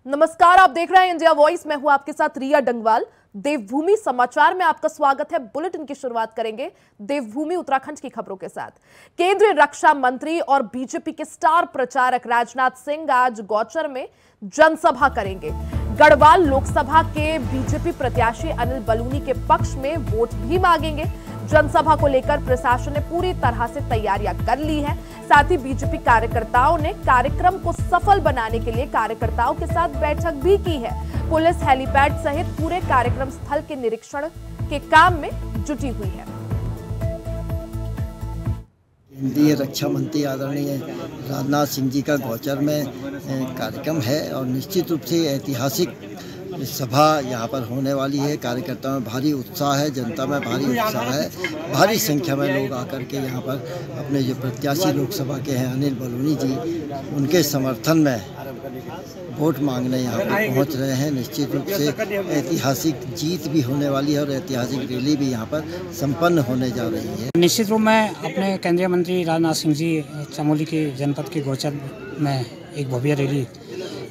नमस्कार, आप देख रहे हैं इंडिया वॉइस। मैं हूं आपके साथ रिया डंगवाल। देवभूमि समाचार में आपका स्वागत है। बुलेटिन की शुरुआत करेंगे देवभूमि उत्तराखंड की खबरों के साथ। केंद्रीय रक्षा मंत्री और बीजेपी के स्टार प्रचारक राजनाथ सिंह आज गौचर में जनसभा करेंगे। गढ़वाल लोकसभा के बीजेपी प्रत्याशी अनिल बलूनी के पक्ष में वोट भी मांगेंगे। जनसभा को लेकर प्रशासन ने पूरी तरह से तैयारियां कर ली है। साथ ही बीजेपी कार्यकर्ताओं ने कार्यक्रम को सफल बनाने के लिए कार्यकर्ताओं के साथ बैठक भी की है। पुलिस हेलीपैड सहित पूरे कार्यक्रम स्थल के निरीक्षण के काम में जुटी हुई है। केंद्रीय रक्षा मंत्री आदरणीय राजनाथ सिंह जी का गौचर में कार्यक्रम है और निश्चित रूप से ऐतिहासिक सभा यहाँ पर होने वाली है। कार्यकर्ताओं में भारी उत्साह है, जनता में भारी उत्साह है। भारी संख्या में लोग आकर के यहाँ पर अपने जो प्रत्याशी लोकसभा के हैं अनिल बलूनी जी, उनके समर्थन में वोट मांगने यहाँ पर पहुँच रहे हैं। निश्चित रूप से ऐतिहासिक जीत भी होने वाली है और ऐतिहासिक रैली भी यहाँ पर संपन्न होने जा रही है। निश्चित रूप में अपने केंद्रीय मंत्री राजनाथ सिंह जी चमोली के जनपद के गौचर में एक भव्य रैली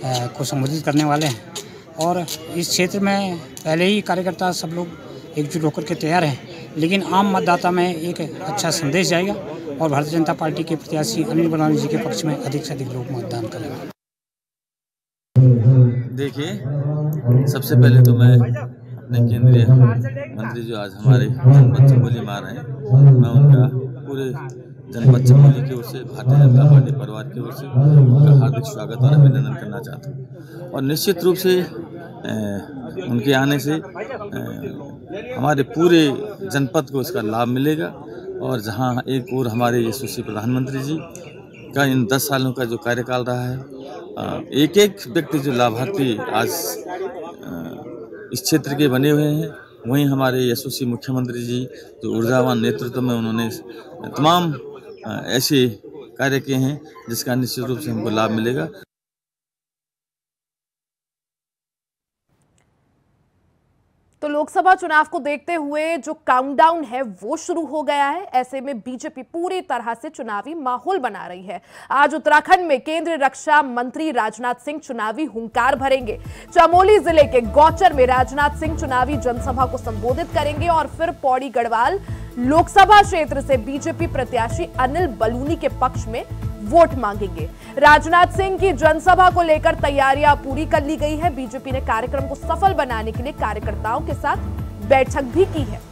को संबोधित करने वाले हैं और इस क्षेत्र में पहले ही कार्यकर्ता सब लोग एकजुट होकर के तैयार हैं, लेकिन आम मतदाता में एक अच्छा संदेश जाएगा और भारतीय जनता पार्टी के प्रत्याशी अनिल बलूनी जी के पक्ष में अधिक से अधिक लोग मतदान करेंगे। देखिए, सबसे पहले तो मैं अपने केंद्रीय मंत्री जो आज हमारे जनपद चमोली में आ रहे हैं, मैं उनका पूरे जनपद चमोली की ओर से, भारतीय जनता पार्टी परिवार की ओर से उनका हार्दिक स्वागत और अभिनंदन करना चाहता हूँ। और निश्चित रूप से उनके आने से हमारे पूरे जनपद को इसका लाभ मिलेगा। और जहाँ एक और हमारे यशस्वी प्रधानमंत्री जी का इन 10 सालों का जो कार्यकाल रहा है, एक एक व्यक्ति जो लाभार्थी आज इस क्षेत्र के बने हुए हैं, वहीं हमारे यशस्वी मुख्यमंत्री जी जो ऊर्जावान नेतृत्व में उन्होंने तमाम ऐसे कार्य किए हैं जिसका निश्चित रूप से हमको लाभ मिलेगा। तो लोकसभा चुनाव को देखते हुए जो काउंटडाउन है वो शुरू हो गया है। ऐसे में बीजेपी पूरी तरह से चुनावी माहौल बना रही है। आज उत्तराखंड में केंद्रीय रक्षा मंत्री राजनाथ सिंह चुनावी हुंकार भरेंगे। चमोली जिले के गौचर में राजनाथ सिंह चुनावी जनसभा को संबोधित करेंगे और फिर पौड़ी गढ़वाल लोकसभा क्षेत्र से बीजेपी प्रत्याशी अनिल बलूनी के पक्ष में वोट मांगेंगे। राजनाथ सिंह की जनसभा को लेकर तैयारियां पूरी कर ली गई है। बीजेपी ने कार्यक्रम को सफल बनाने के लिए कार्यकर्ताओं के साथ बैठक भी की है।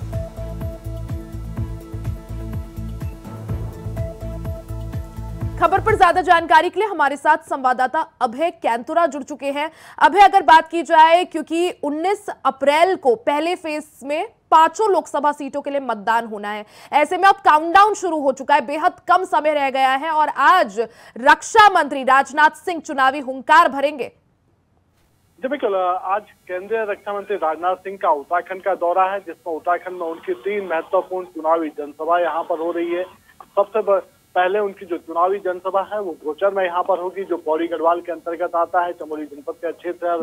खबर पर ज्यादा जानकारी के लिए हमारे साथ संवाददाता अभय कैंतुरा जुड़ चुके हैं। अभय, अगर बात की जाए, क्योंकि 19 अप्रैल को पहले फेज में 5 लोकसभा सीटों के लिए मतदान होना है, ऐसे में अब काउंटडाउन शुरू हो चुका है, बेहद कम समय रह गया है और आज रक्षा मंत्री राजनाथ सिंह चुनावी हुंकार भरेंगे। जी बिल्कुल, आज केंद्रीय रक्षा मंत्री राजनाथ सिंह का उत्तराखंड का दौरा है, जिसमें उत्तराखंड में उनकी 3 महत्वपूर्ण चुनावी जनसभा यहाँ पर हो रही है। सबसे पहले उनकी जो चुनावी जनसभा है वो गौचर में यहाँ पर होगी, जो पौड़ी गढ़वाल के अंतर्गत आता है। चमोली जनपद का क्षेत्र है,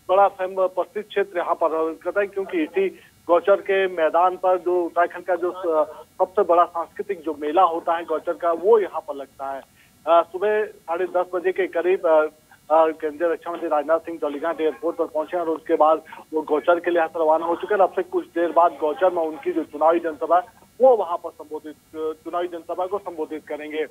बड़ा प्रसिद्ध क्षेत्र यहाँ पर है, क्योंकि इसी गौचर के मैदान पर जो उत्तराखंड का जो सबसे बड़ा सांस्कृतिक जो मेला होता है गौचर का, वो यहाँ पर लगता है। सुबह 10:30 बजे के करीब केंद्रीय रक्षा मंत्री राजनाथ सिंह जौलीघाट एयरपोर्ट पर पहुंचे और उसके बाद वो गौचर के लिए यहाँ से रवाना हो चुके हैं। अब से कुछ देर बाद गौचर में उनकी जो चुनावी जनसभा है वो वहां पर चुनावी जनसभा को संबोधित करेंगे।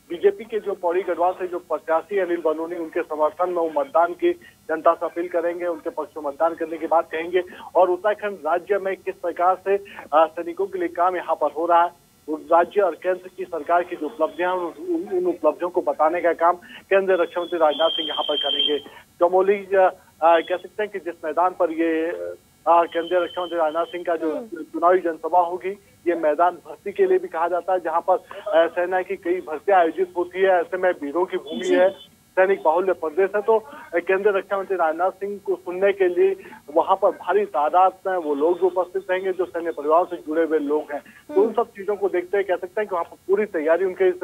बीजेपी के जो पौड़ी गढ़वाल से जो प्रत्याशी अनिल बलूनी, उनके समर्थन में वो मतदान की जनता से अपील करेंगे, उनके पक्ष में मतदान करने की बात कहेंगे और उत्तराखंड राज्य में किस प्रकार से सैनिकों के लिए काम यहाँ पर हो रहा है, राज्य और केंद्र की सरकार की जो उपलब्धियां, उन उपलब्धियों को बताने का काम केंद्रीय रक्षा मंत्री राजनाथ सिंह यहाँ पर करेंगे। चमोली कह सकते हैं कि जिस मैदान पर ये केंद्रीय रक्षा मंत्री राजनाथ सिंह का जो चुनावी जनसभा होगी, ये मैदान भर्ती के लिए भी कहा जाता है, जहाँ पर सेना की कई भर्तियां आयोजित होती है। ऐसे में वीरों की भूमि है, सैनिक बाहुल्य प्रदेश है, तो केंद्रीय रक्षा मंत्री राजनाथ सिंह को सुनने के लिए वहां पर भारी तादाद में वो लोग उपस्थित रहेंगे जो सैन्य परिवार से जुड़े हुए लोग हैं। तो उन सब चीजों को देखते हुए कह सकते हैं कि वहाँ पर पूरी तैयारी उनके इस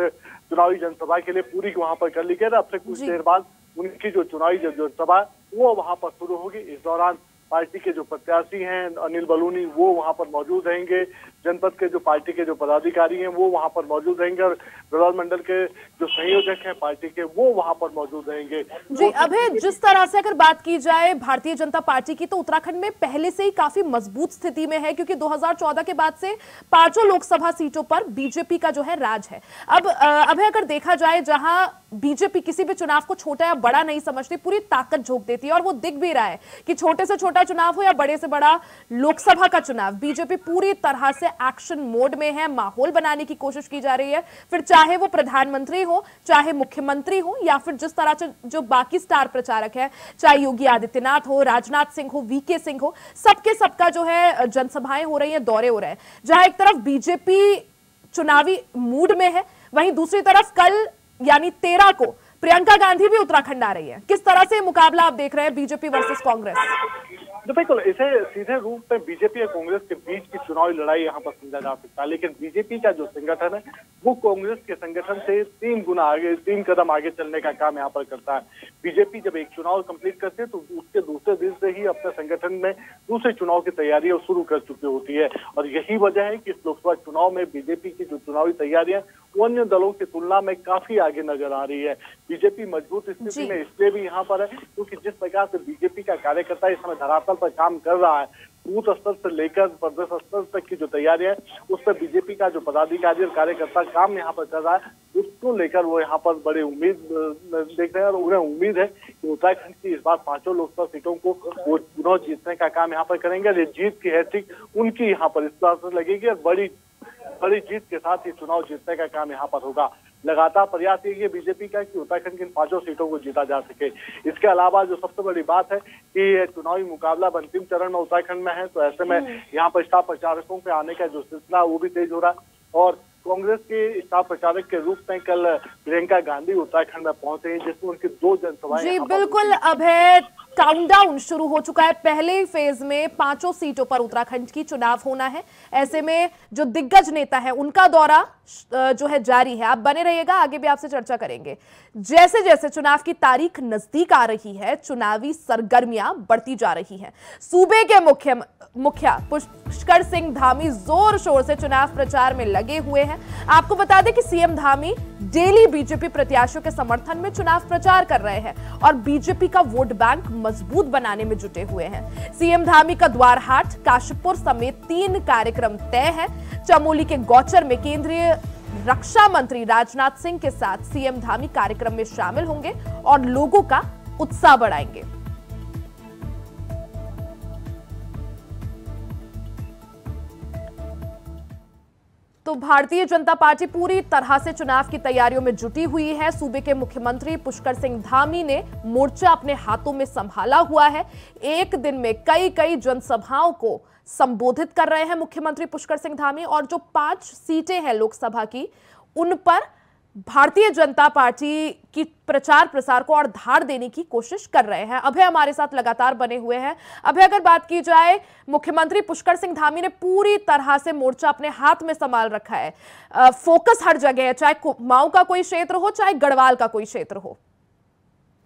चुनावी जनसभा के लिए पूरी वहां पर कर ली गई है। अब से कुछ देर बाद उनकी जो चुनावी जनसभा वो वहां पर शुरू होगी। इस दौरान पार्टी के जो प्रत्याशी हैं अनिल बलूनी वो वहां पर मौजूद रहेंगे। जनपद के जो पार्टी के जो पदाधिकारी हैं वो वहां पर मौजूद रहेंगे और विधानमंडल के जो संयोजक हैं पार्टी के वो वहां पर मौजूद रहेंगे। जी अभय, जिस तरह से अगर बात की जाए भारतीय जनता पार्टी की, तो उत्तराखंड में पहले से ही काफी मजबूत स्थिति में है, क्योंकि 2014 के बाद से 5 लोकसभा सीटों पर बीजेपी का जो है राज है। अब अभय, अगर देखा जाए जहां बीजेपी किसी भी चुनाव को छोटा या बड़ा नहीं समझती, पूरी ताकत झोंक देती है, और वो दिख भी रहा है कि छोटे से छोटा चुनाव हो या बड़े से बड़ा लोकसभा का चुनाव, बीजेपी पूरी तरह से एक्शन मोड में है। माहौल बनाने की कोशिश की जा रही है, फिर चाहे वो प्रधानमंत्री हो, चाहे मुख्यमंत्री हो, या फिर जिस तरह से जो बाकी स्टार प्रचारक है, चाहे योगी आदित्यनाथ हो, राजनाथ सिंह हो, वीके सिंह हो, सबका जो है जनसभाएं हो रही हैं, दौरे हो रहे हैं। जहां एक तरफ बीजेपी चुनावी मूड में है, वहीं दूसरी तरफ कल यानी 13 को प्रियंका गांधी भी उत्तराखंड आ रही है। किस तरह से मुकाबला आप देख रहे हैं बीजेपी वर्सेस कांग्रेस? तो बिल्कुल इसे सीधे रूप में बीजेपी और कांग्रेस के बीच की चुनावी लड़ाई यहाँ पर समझा जा सकता है, लेकिन बीजेपी का जो संगठन है वो कांग्रेस के संगठन से 3 कदम आगे चलने का काम यहाँ पर करता है। बीजेपी जब एक चुनाव कंप्लीट करती है तो उसके दूसरे दिन से ही अपने संगठन में दूसरे चुनाव की तैयारियां शुरू कर चुकी होती है, और यही वजह है कि इस लोकसभा चुनाव में बीजेपी की जो चुनावी तैयारियां वो अन्य दलों की तुलना में काफी आगे नजर आ रही है। बीजेपी मजबूत स्थिति में इसलिए भी यहाँ पर है क्योंकि जिस प्रकार से बीजेपी का कार्यकर्ता इस समय धरातल पर काम कर रहा है, बूथ स्तर से लेकर प्रदेश स्तर तक की जो तैयारियां है उस पर बीजेपी का जो पदाधिकारी और कार्यकर्ता काम यहाँ पर कर रहा है, उसको लेकर वो यहाँ पर बड़े उम्मीद देख रहे हैं, और उन्हें उम्मीद है कि उत्तराखंड की इस बार 5 लोकसभा सीटों को वो चुनाव जीतने का काम यहाँ पर करेंगे। ये जीत की हैट्रिक उनकी यहाँ पर इस बार से लगेगी और बड़ी जीत के साथ ये चुनाव जीतने का काम यहाँ पर होगा। लगातार प्रयास यही है बीजेपी का कि उत्तराखंड की इन 5 सीटों को जीता जा सके। इसके अलावा जो सबसे बड़ी बात है कि चुनावी मुकाबला अंतिम चरण में उत्तराखंड में है, तो ऐसे में यहाँ पर स्टार प्रचारकों के आने का जो सिलसिला वो भी तेज हो रहा है, और कांग्रेस के स्टार प्रचारक के रूप में कल प्रियंका गांधी उत्तराखंड में पहुंचे हैं, जिसमें उनकी 2 जनसभाएं। जी बिल्कुल अभय, काउंटडाउन शुरू हो चुका है। पहले फेज में 5 सीटों पर उत्तराखंड की चुनाव होना है। ऐसे में जो दिग्गज नेता है उनका दौरा जो है जारी है। आप बने रहिएगा, आगे भी आपसे चर्चा करेंगे। जैसे जैसे चुनाव की तारीख नजदीक आ रही है, चुनावी सरगर्मियां बढ़ती जा रही हैं। सूबे के मुखिया पुष्कर सिंह धामी जोर शोर से चुनाव प्रचार में लगे हुए हैं। आपको बता दें कि सीएम धामी डेली बीजेपी प्रत्याशियों के समर्थन में चुनाव प्रचार कर रहे हैं और बीजेपी का वोट बैंक मजबूत बनाने में जुटे हुए हैं। सीएम धामी का द्वारहाट, काशीपुर समेत 3 कार्यक्रम तय है। चमोली के गौचर में केंद्रीय रक्षा मंत्री राजनाथ सिंह के साथ सीएम धामी कार्यक्रम में शामिल होंगे और लोगों का उत्साह बढ़ाएंगे। तो भारतीय जनता पार्टी पूरी तरह से चुनाव की तैयारियों में जुटी हुई है। सूबे के मुख्यमंत्री पुष्कर सिंह धामी ने मोर्चा अपने हाथों में संभाला हुआ है। एक दिन में कई जनसभाओं को संबोधित कर रहे हैं मुख्यमंत्री पुष्कर सिंह धामी, और जो 5 सीटें हैं लोकसभा की, उन पर भारतीय जनता पार्टी की प्रचार प्रसार को और धार देने की कोशिश कर रहे हैं। अभय हमारे साथ लगातार बने हुए हैं। अभय, अगर बात की जाए, मुख्यमंत्री पुष्कर सिंह धामी ने पूरी तरह से मोर्चा अपने हाथ में संभाल रखा है। फोकस हर जगह है, चाहे कुमाऊं का कोई क्षेत्र हो, चाहे गढ़वाल का कोई क्षेत्र हो।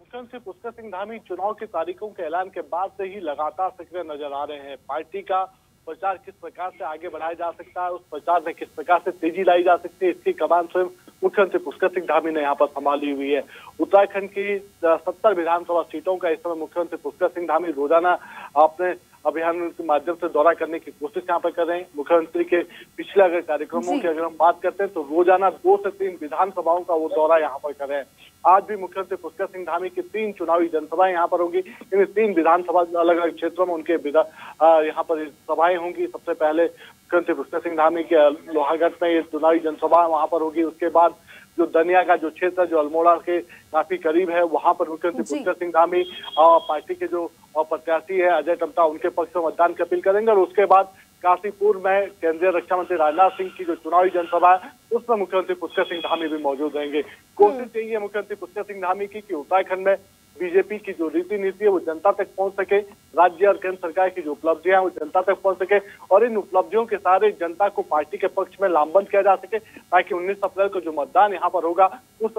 मुख्यमंत्री पुष्कर सिंह धामी चुनाव की तारीखों के ऐलान के बाद से ही लगातार सक्रिय नजर आ रहे हैं। पार्टी का प्रचार किस प्रकार से आगे बढ़ाया जा सकता है, उस प्रचार में किस प्रकार से तेजी लाई जा सकती है, इसकी कमान स्वयं मुख्यमंत्री पुष्कर सिंह धामी ने यहाँ पर संभाली हुई है। उत्तराखंड की 70 विधानसभा सीटों का इस समय मुख्यमंत्री पुष्कर सिंह धामी रोजाना अपने अभियान के माध्यम से दौरा करने की कोशिश यहाँ पर कर रहे हैं। मुख्यमंत्री के पिछले अगर कार्यक्रमों की अगर हम बात करते हैं तो रोजाना 2 से 3 विधानसभाओं का वो दौरा यहाँ पर कर रहे हैं। आज भी मुख्यमंत्री पुष्कर सिंह धामी की 3 चुनावी जनसभाएं यहाँ पर होंगी। इन 3 विधानसभा अलग अलग क्षेत्रों में उनके यहाँ पर सभाएं होंगी। सबसे पहले मुख्यमंत्री पुष्कर सिंह धामी के लोहागढ़ में ये चुनावी जनसभा वहां पर होगी। उसके बाद जो दनिया का जो क्षेत्र जो अल्मोड़ा के काफी करीब है, वहां पर मुख्यमंत्री पुष्कर सिंह धामी पार्टी के जो प्रत्याशी है अजय टम्टा, उनके पक्ष में मतदान की अपील करेंगे। और उसके बाद काशीपुर में केंद्रीय रक्षा मंत्री राजनाथ सिंह की जो चुनावी जनसभा है उसमें मुख्यमंत्री पुष्कर सिंह धामी भी मौजूद रहेंगे। कोशिश यही है मुख्यमंत्री पुष्कर सिंह धामी की कि उत्तराखंड में बीजेपी की जो रीति नीति है वो जनता तक पहुंच सके, राज्य और केंद्र सरकार की जो उपलब्धियां हैं वो जनता तक पहुंच सके, और इन उपलब्धियों के सारे जनता को पार्टी के पक्ष में लामबंद किया जा सके, ताकि 19 अप्रैल को जो मतदान यहाँ पर होगा उस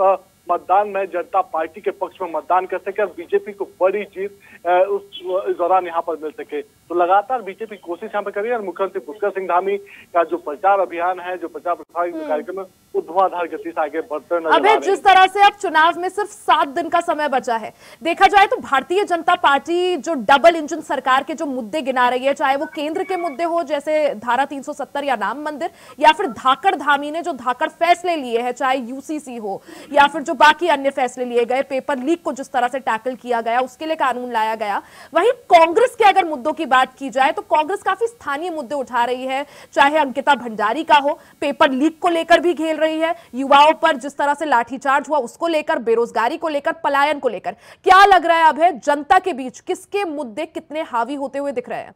मतदान में जनता पार्टी के पक्ष में मतदान कर सके और बीजेपी को बड़ी जीत उस दौरान यहाँ पर मिल सके। तो लगातार बीजेपी कोशिश यहाँ पर कर रही है और मुख्यमंत्री पुष्कर सिंह धामी का जो प्रचार अभियान है, जो प्रचार प्रसार कार्यक्रम है, वो धुआंधार गति से आगे बढ़ते नजर आ रहे हैं। जिस तरह से अब चुनाव में सिर्फ 7 दिन का समय बचा है, देखा जाए तो भारतीय जनता पार्टी जो डबल इंजन सरकार के जो मुद्दे गिना रही है, चाहे वो केंद्र के मुद्दे हो जैसे धारा 370 या राम मंदिर, या फिर धाकड़ धामी ने जो धाकड़ फैसले लिए हैं, चाहे यूसीसी हो या फिर जो बाकी अन्य फैसले लिए गए, पेपर लीक को जिस तरह से टैकल किया गया, उसके लिए कानून लाया गया। वहीं कांग्रेस के अगर मुद्दों की बात की जाए तो कांग्रेस काफी स्थानीय मुद्दे उठा रही है, चाहे अंकिता भंडारी का हो, पेपर लीक को लेकर भी घेर रही है, युवाओं पर जिस तरह से लाठीचार्ज हुआ उसको लेकर, बेरोजगारी को लेकर, पलायन को लेकर। क्या लग रहा है अब है जनता के बीच किसके मुद्दे कितने हावी होते हुए दिख रहे हैं?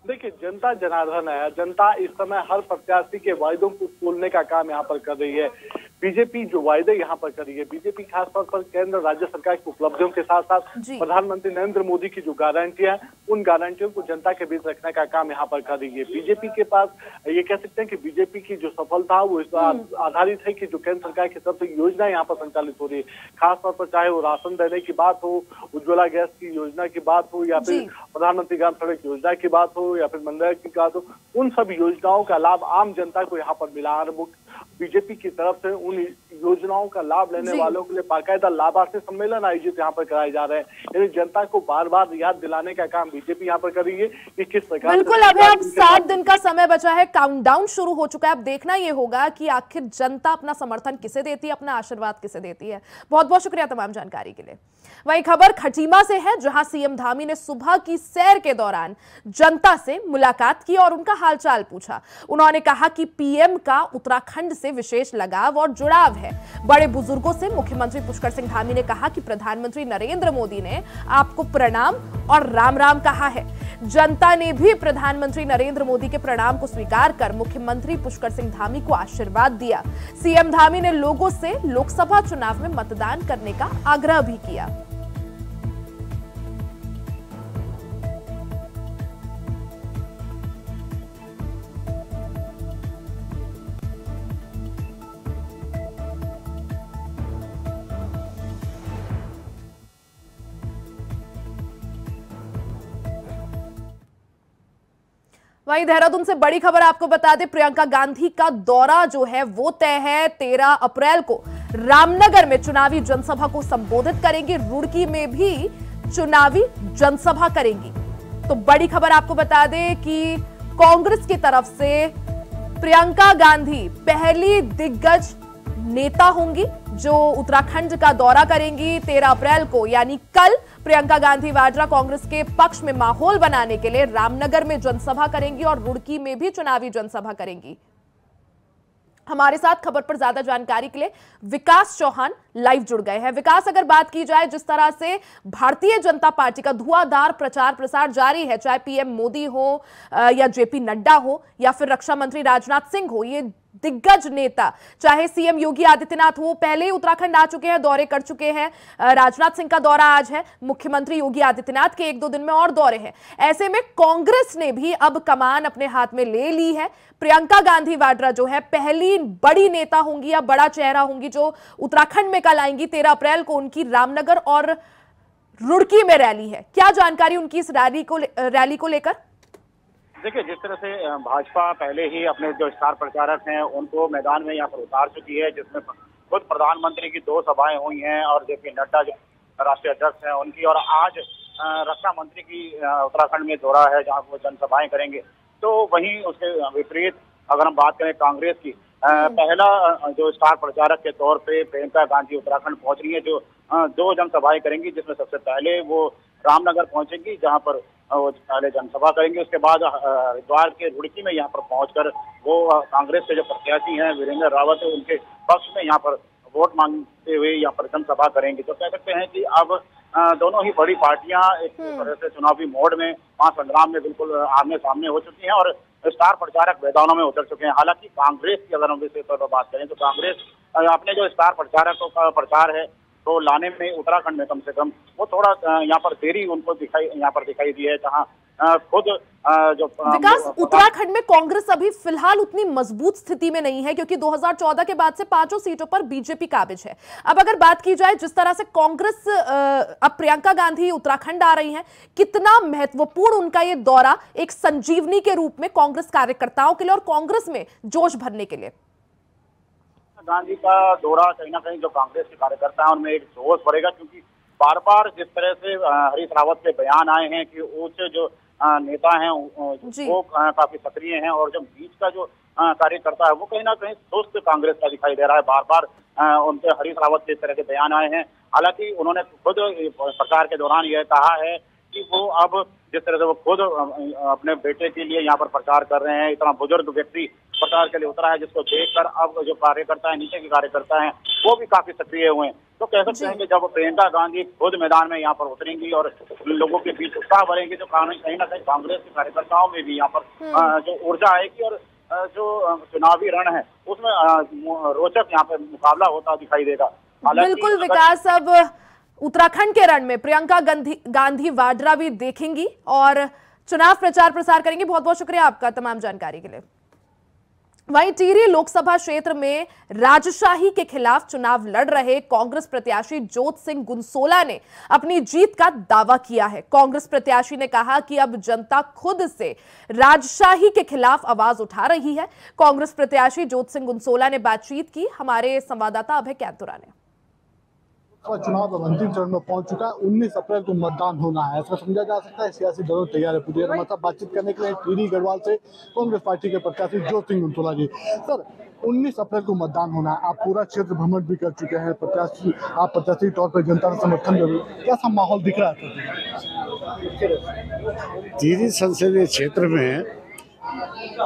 देखिए, जनता जनार्दन है। जनता इस समय हर प्रत्याशी के वायदों को तोड़ने का काम यहाँ पर कर रही है। बीजेपी जो वायदे यहाँ पर कर रही है, बीजेपी खासतौर पर केंद्र राज्य सरकार की उपलब्धियों के साथ साथ प्रधानमंत्री नरेंद्र मोदी की जो गारंटियां हैं, उन गारंटियों को जनता के बीच रखने का काम यहाँ पर कर रही है। बीजेपी के पास ये कह सकते हैं कि बीजेपी की जो सफलता वो इस आधारित है कि जो केंद्र सरकार की तरफ से योजना यहाँ पर संचालित हो रही है, खासतौर पर चाहे वो राशन देने की बात हो, उज्ज्वला गैस की योजना की बात हो, या फिर प्रधानमंत्री ग्राम सड़क योजना की बात हो, या फिर मनरेगा की बात हो, उन सब योजनाओं का लाभ आम जनता को यहाँ पर मिला। बीजेपी की तरफ से उन योजनाओं का लाभ लेने वालों के लिए बाकायदा लाभार्थी सम्मेलन आयोजित यहाँ पर कराए जा रहे हैं। यानी जनता को बार बार याद दिलाने का काम बीजेपी यहाँ पर कर रही है कि किस प्रकार। बिल्कुल, अब 7 दिन का समय बचा है, काउंटडाउन शुरू हो चुका है। अब देखना ये होगा कि आखिर जनता अपना समर्थन किसे देती है, अपना आशीर्वाद किसे देती है। बहुत बहुत शुक्रिया तमाम जानकारी के लिए। वही खबर खटीमा से है, जहां सीएम धामी ने सुबह की सैर के दौरान जनता से मुलाकात की और उनका हालचाल पूछा। उन्होंने कहा कि पीएम का उत्तराखंड से विशेष लगाव और जुड़ाव है। बड़े बुजुर्गों से मुख्यमंत्री पुष्कर सिंह धामी ने कहा कि प्रधानमंत्री नरेंद्र मोदी ने आपको प्रणाम और राम राम कहा है। जनता ने भी प्रधानमंत्री नरेंद्र मोदी के प्रणाम को स्वीकार कर मुख्यमंत्री पुष्कर सिंह धामी को आशीर्वाद दिया। सीएम धामी ने लोगों से लोकसभा चुनाव में मतदान करने का आग्रह भी किया। वहीं देहरादून से बड़ी खबर आपको बता दें, प्रियंका गांधी का दौरा जो है वो तय है। 13 अप्रैल को रामनगर में चुनावी जनसभा को संबोधित करेंगी, रुड़की में भी चुनावी जनसभा करेंगी। तो बड़ी खबर आपको बता दें कि कांग्रेस की तरफ से प्रियंका गांधी पहली दिग्गज नेता होंगी जो उत्तराखंड का दौरा करेंगी 13 अप्रैल को, यानी कल। प्रियंका गांधी वाड्रा कांग्रेस के पक्ष में माहौल बनाने के लिए रामनगर में जनसभा करेंगी और रुड़की में भी चुनावी जनसभा करेंगी। हमारे साथ खबर पर ज्यादा जानकारी के लिए विकास चौहान लाइव जुड़ गए हैं। विकास, अगर बात की जाए जिस तरह से भारतीय जनता पार्टी का धुआंधार प्रचार प्रसार जारी है, चाहे पीएम मोदी हो या जेपी नड्डा हो या फिर रक्षा मंत्री राजनाथ सिंह हो, ये दिग्गज नेता, चाहे सीएम योगी आदित्यनाथ हो, पहले ही उत्तराखंड आ चुके हैं, दौरे कर चुके हैं। राजनाथ सिंह का दौरा आज है, मुख्यमंत्री योगी आदित्यनाथ के 1-2 दिन में और दौरे हैं। ऐसे में कांग्रेस ने भी अब कमान अपने हाथ में ले ली है। प्रियंका गांधी वाड्रा जो है पहली बड़ी नेता होंगी या बड़ा चेहरा होंगी जो उत्तराखंड में कल आएंगी। 13 अप्रैल को उनकी रामनगर और रुड़की में रैली है। क्या जानकारी उनकी इस रैली को लेकर? देखिए, जिस तरह से भाजपा पहले ही अपने जो स्टार प्रचारक हैं उनको मैदान में यहाँ पर उतार चुकी है, जिसमें खुद प्रधानमंत्री की 2 सभाएं हुई हैं और जेपी नड्डा जो राष्ट्रीय अध्यक्ष हैं उनकी, और आज रक्षा मंत्री की उत्तराखंड में दौरा है जहाँ वो जनसभाएं करेंगे। तो वहीं उसके विपरीत अगर हम बात करें कांग्रेस की, पहला जो स्टार प्रचारक के तौर पे प्रियंका गांधी उत्तराखंड पहुंच रही है, जो 2 जनसभाएं करेंगी, जिसमें सबसे पहले वो रामनगर पहुंचेंगी जहां पर वो पहले जनसभा करेंगे। उसके बाद हरिद्वार के रुड़की में यहाँ पर पहुंचकर वो कांग्रेस के जो प्रत्याशी हैं वीरेंद्र रावत है उनके पक्ष में यहाँ पर वोट मांगते हुए यहाँ पर जनसभा करेंगे। तो कह सकते हैं कि अब दोनों ही बड़ी पार्टियां एक तरह से चुनावी मोड में महासंग्राम में बिल्कुल आमने सामने हो चुकी हैं और स्टार प्रचारक मैदानों में उतर चुके हैं। हालांकि कांग्रेस की अगर हम विशेष तौर पर बात करें तो कांग्रेस अपने जो स्टार प्रचारकों का प्रचार है तो लाने में उत्तराखंड में कम से कम वो थोड़ा यहाँ पर देरी उनको दिखाई दी है, जहाँ खुद जो विकास, उत्तराखंड में कांग्रेस अभी फिलहाल उतनी मजबूत स्थिति में नहीं है, क्योंकि 2014 के बाद से 5 सीटों पर बीजेपी काबिज है। अब अगर बात की जाए जिस तरह से कांग्रेस अब प्रियंका गांधी उत्तराखंड आ रही हैं, कितना महत्वपूर्ण उनका ये दौरा एक संजीवनी के रूप में कांग्रेस कार्यकर्ताओं के लिए और कांग्रेस में जोश भरने के लिए? गांधी का दौरा कहीं ना कहीं जो कांग्रेस के कार्यकर्ता हैं उनमें एक जोश बढ़ेगा, क्योंकि बार बार जिस तरह से हरीश रावत के बयान आए हैं कि उच्च जो नेता हैं वो काफी सक्रिय हैं और जो बीच का जो कार्यकर्ता है वो कहीं ना कहीं सुस्त कांग्रेस का दिखाई दे रहा है। बार बार उनके हरीश रावत के इस तरह के बयान आए हैं। हालांकि उन्होंने खुद प्रचार के दौरान यह कहा है कि वो अब जिस तरह से वो खुद अपने बेटे के लिए यहाँ पर प्रचार कर रहे हैं, इतना बुजुर्ग व्यक्ति प्रचार के लिए उतरा है, जिसको देखकर अब जो कार्यकर्ता है, नीचे के कार्यकर्ता हैं, वो भी काफी सक्रिय हुए हैं। तो कह सकते हैं कि जब प्रियंका गांधी खुद मैदान में यहाँ पर उतरेंगी और लोगों के बीच उत्साह भरेंगे, तो कहीं ना कहीं कांग्रेस के कार्यकर्ताओं में भी यहाँ पर जो ऊर्जा आएगी और जो चुनावी रण है उसमें रोचक यहाँ पे मुकाबला होता दिखाई देगा। बिल्कुल विकास, अब उत्तराखंड के रण में प्रियंका गांधी वाड्रा भी देखेंगी और चुनाव प्रचार प्रसार करेंगी। बहुत बहुत शुक्रिया आपका तमाम जानकारी के लिए। वहीं टिहरी लोकसभा क्षेत्र में राजशाही के खिलाफ चुनाव लड़ रहे कांग्रेस प्रत्याशी जोत सिंह गुनसोला ने अपनी जीत का दावा किया है। कांग्रेस प्रत्याशी ने कहा कि अब जनता खुद से राजशाही के खिलाफ आवाज उठा रही है। कांग्रेस प्रत्याशी जोत सिंह गुनसोला ने बातचीत की हमारे संवाददाता अभय कैंतुरा ने। चुनाव अब अंतिम चरण में पहुंच चुका है। 19 अप्रैल को मतदान होना है, ऐसा समझा जा सकता है। सियासी दलों तैयार है पूरी मतलब बातचीत करने के लिए टिहरी गढ़वाल से कांग्रेस पार्टी के प्रत्याशी जोत सिंह गुनसोला जी। सर, 19 अप्रैल को मतदान होना है, आप पूरा क्षेत्र भ्रमण भी कर चुके हैं, आप प्रत्याशी तौर पर जनता का समर्थन जरूर, कैसा माहौल दिख रहा है? टिहरी संसदीय क्षेत्र में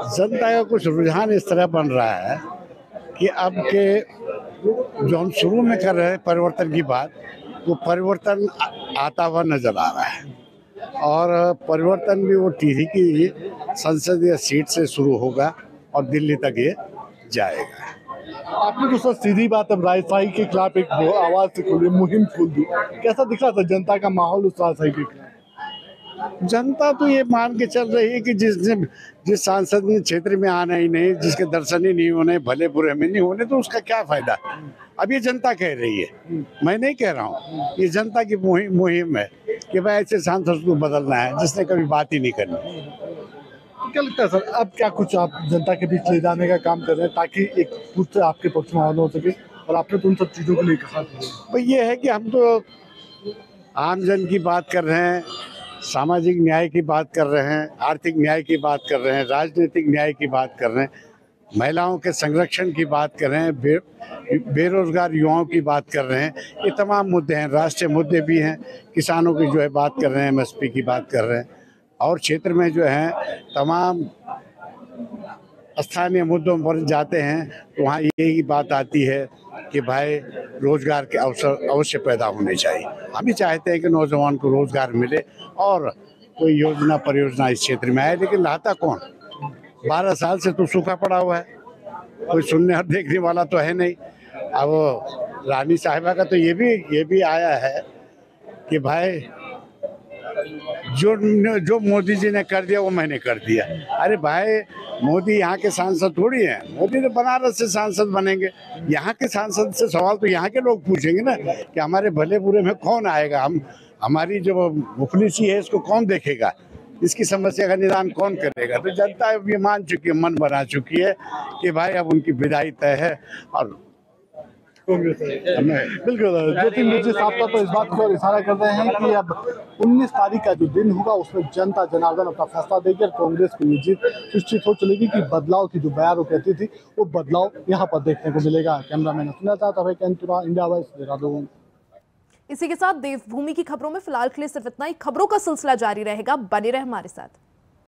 जनता का कुछ रुझान इस तरह बन रहा है कि अब के जो हम शुरू में कर रहे हैं परिवर्तन की बात, वो परिवर्तन आता हुआ नजर आ रहा है और परिवर्तन भी वो टिहरी की संसदीय सीट से शुरू होगा और दिल्ली तक ये जाएगा। आपने तो सर सीधी बात, अब राजशाही के खिलाफ एक आवाज से खोली, मुहिम खोल दी, कैसा दिख रहा था जनता का माहौल उस राजशाही के खिलाफ? जनता तो ये मान के चल रही है कि जिस सांसद ने क्षेत्र में आना ही नहीं, जिसके दर्शन ही नहीं होने, भले बुरे में नहीं होने, तो उसका क्या फायदा? अब ये जनता कह रही है, मैं नहीं कह रहा हूँ। ये जनता की मुहिम है कि भाई ऐसे सांसद को बदलना है जिसने कभी बात ही नहीं करनी। क्या लगता है सर, अब क्या कुछ आप जनता के बीच ले जाने का काम कर रहे हैं ताकि एक पूछ आपके पक्ष में आना हो सके? और आपने तो उन सब चीज़ों के लिए कहा भाई ये है कि हम तो आम जन की बात कर रहे हैं, सामाजिक न्याय की बात कर रहे हैं, आर्थिक न्याय की बात कर रहे हैं, राजनीतिक न्याय की बात कर रहे हैं, महिलाओं के संरक्षण की बात कर रहे हैं, बेरोजगार युवाओं की बात कर रहे हैं। ये तमाम मुद्दे हैं, राष्ट्रीय मुद्दे भी हैं, किसानों की जो है बात कर रहे हैं, MSP की बात कर रहे हैं और क्षेत्र में जो है तमाम स्थानीय मुद्दों पर जाते हैं तो वहाँ यही बात आती है कि भाई रोजगार के अवसर अवश्य पैदा होने चाहिए। हम भी चाहते हैं कि नौजवान को रोजगार मिले और कोई योजना परियोजना इस क्षेत्र में आए, लेकिन लाता कौन? 12 साल से तो सूखा पड़ा हुआ है, कोई सुनने और देखने वाला तो है नहीं। अब रानी साहिबा का तो ये भी आया है कि भाई जो मोदी जी ने कर दिया वो मैंने कर दिया। अरे भाई, मोदी यहाँ के सांसद थोड़ी हैं, मोदी तो बनारस से सांसद बनेंगे। यहाँ के सांसद से सवाल तो यहाँ के लोग पूछेंगे ना कि हमारे भले बुरे में कौन आएगा, हमारी जो मुफलिसी है इसको कौन देखेगा, इसकी समस्या का निदान कौन करेगा? तो जनता ये मान चुकी है, मन बना चुकी है कि भाई अब उनकी विदाई तय है। और बिल्कुल जो तीन मुझे साफ तौर पर इस बात को इशारा कर रहे हैं कि अब 19 तारीख का जो दिन होगा उसमें जनता जनार्दन अपना फैसला देगी और कांग्रेस की जीत सुनिश्चित हो चलेगी कि बदलाव की जो बयान कहती थी वो बदलाव यहाँ पर देखने को मिलेगा। कैमरामैन सुना चाहता है कैंतुरा, इंडिया वाइस, देहरादून। इसी के साथ देवभूमि की खबरों में फिलहाल के लिए सिर्फ इतना ही। खबरों का सिलसिला जारी रहेगा, बने रहे हमारे साथ।